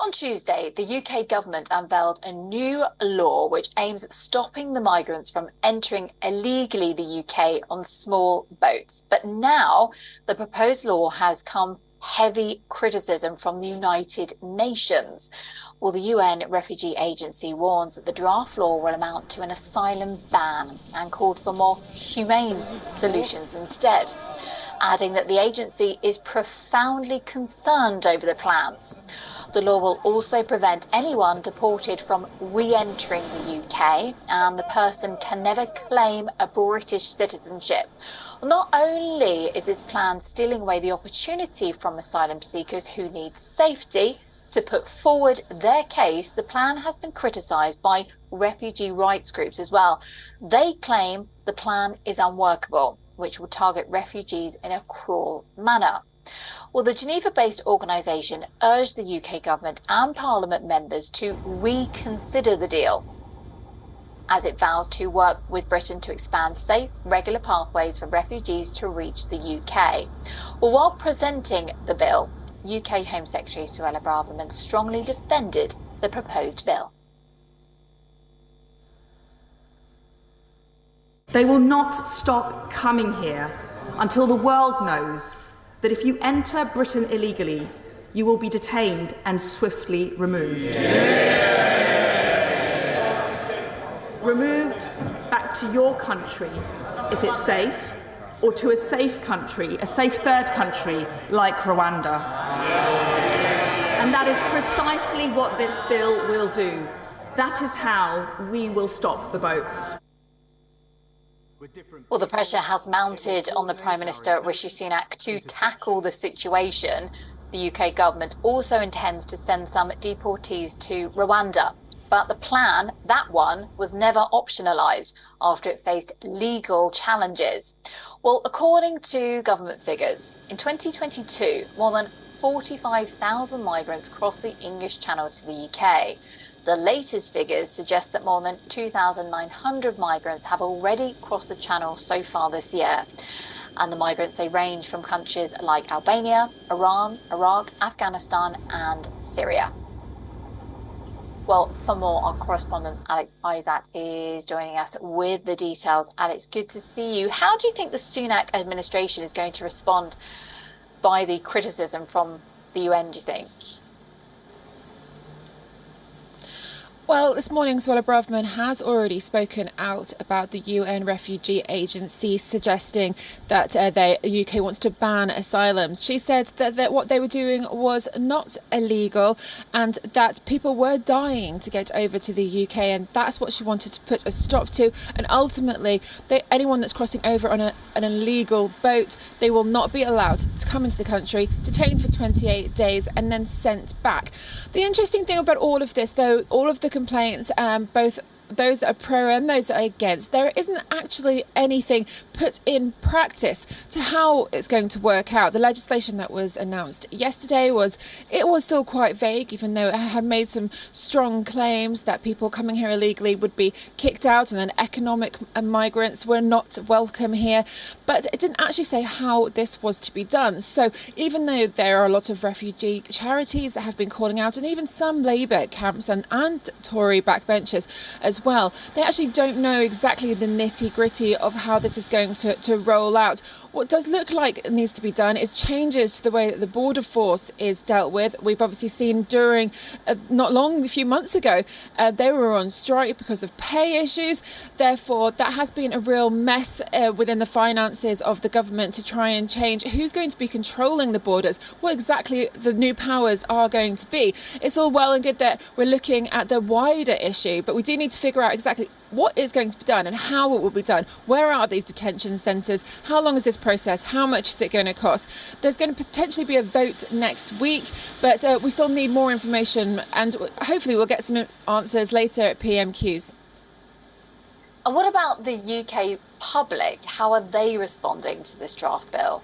On Tuesday, the UK government unveiled a new law which aims at stopping the migrants from entering illegally the UK on small boats. But now the proposed law has come heavy criticism from the United Nations. Well, the UN Refugee Agency warns that the draft law will amount to an asylum ban and called for more humane solutions instead, adding that the agency is profoundly concerned over the plans. The law will also prevent anyone deported from re-entering the UK, and the person can never claim a British citizenship. Not only is this plan stealing away the opportunity from asylum seekers who need safety to put forward their case, the plan has been criticised by refugee rights groups as well. They claim the plan is unworkable, which will target refugees in a cruel manner. Well, the Geneva-based organisation urged the UK government and Parliament members to reconsider the deal, as it vows to work with Britain to expand safe, regular pathways for refugees to reach the UK. Well, while presenting the bill, UK Home Secretary Suella Braverman strongly defended the proposed bill. They will not stop coming here until the world knows that if you enter Britain illegally, you will be detained and swiftly removed. Removed back to your country if it's safe, or to a safe country, a safe third country like Rwanda. And that is precisely what this bill will do. That is how we will stop the boats. Well, the pressure has mounted on the Prime Minister Rishi Sunak to tackle the situation. The UK government also intends to send some deportees to Rwanda. But the plan, that one, was never optionalised after it faced legal challenges. Well, according to government figures, in 2022, more than 45,000 migrants crossed the English Channel to the UK. The latest figures suggest that more than 2,900 migrants have already crossed the Channel so far this year. And the migrants, they range from countries like Albania, Iran, Iraq, Afghanistan and Syria. Well, for more, our correspondent Alex Isaac is joining us with the details. Alex, good to see you. How do you think the Sunak administration is going to respond by the criticism from the UN, do you think? Well, this morning, Suella Braverman has already spoken out about the UN Refugee Agency suggesting that the UK wants to ban asylums. She said that what they were doing was not illegal and that people were dying to get over to the UK, and that's what she wanted to put a stop to. And ultimately, anyone that's crossing over on an illegal boat, they will not be allowed to come into the country, detained for 28 days and then sent back. The interesting thing about all of this, though, all of the complaints, both those that are pro and those that are against, there isn't actually anything put in practice to how it's going to work out. The legislation that was announced yesterday was still quite vague, even though it had made some strong claims that people coming here illegally would be kicked out and then economic migrants were not welcome here. But it didn't actually say how this was to be done. So even though there are a lot of refugee charities that have been calling out, and even some Labour camps and Tory backbenchers as well, they actually don't know exactly the nitty-gritty of how this is going to roll out. What does look like it needs to be done is changes to the way that the border force is dealt with. We've obviously seen during not long, a few months ago, they were on strike because of pay issues. Therefore, that has been a real mess within the finances of the government to try and change who's going to be controlling the borders, what exactly the new powers are going to be. It's all well and good that we're looking at the wider issue, but we do need to figure out exactly what is going to be done and how it will be done. Where are these detention centres? How long is this process? How much is it going to cost? There's going to potentially be a vote next week, but we still need more information, and hopefully we'll get some answers later at PMQs. And what about the UK public? How are they responding to this draft bill?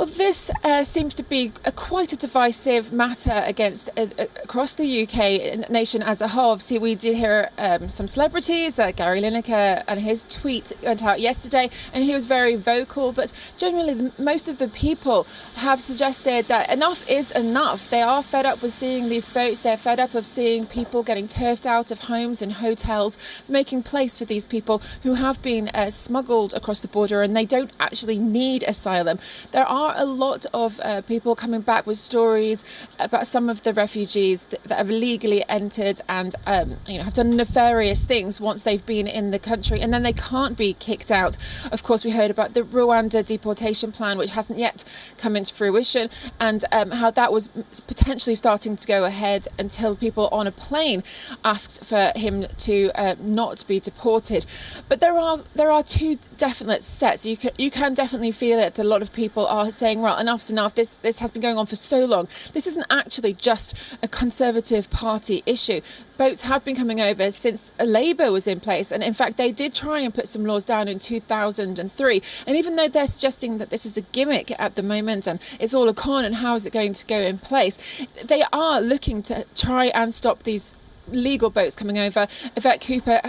Well, this seems to be quite a divisive matter against across the UK nation as a whole. Obviously, we did hear some celebrities, Gary Lineker, and his tweet went out yesterday, and he was very vocal. But generally, most of the people have suggested that enough is enough. They are fed up with seeing these boats. They're fed up of seeing people getting turfed out of homes and hotels, making place for these people who have been smuggled across the border, and they don't actually need asylum. There are a lot of people coming back with stories about some of the refugees that have illegally entered and have done nefarious things once they've been in the country, and then they can't be kicked out. Of course, we heard about the Rwanda deportation plan, which hasn't yet come into fruition, and how that was potentially starting to go ahead until people on a plane asked for him to not be deported. But there are two definite sets. You can definitely feel it. A lot of people are saying, well, enough's enough. This has been going on for so long. This isn't actually just a Conservative Party issue. Boats have been coming over since Labour was in place, and in fact they did try and put some laws down in 2003, and even though they're suggesting that this is a gimmick at the moment and it's all a con and how is it going to go in place, they are looking to try and stop these legal boats coming over. Yvette Cooper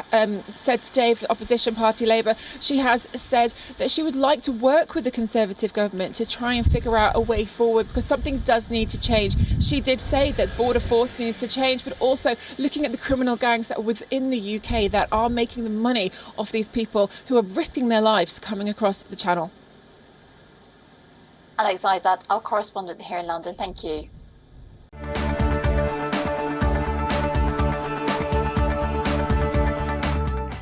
said today for opposition party Labour, she has said that she would like to work with the Conservative government to try and figure out a way forward, because something does need to change. She did say that border force needs to change, but also looking at the criminal gangs that are within the UK that are making the money off these people who are risking their lives coming across the channel. Alex Isaac, our correspondent here in London, thank you.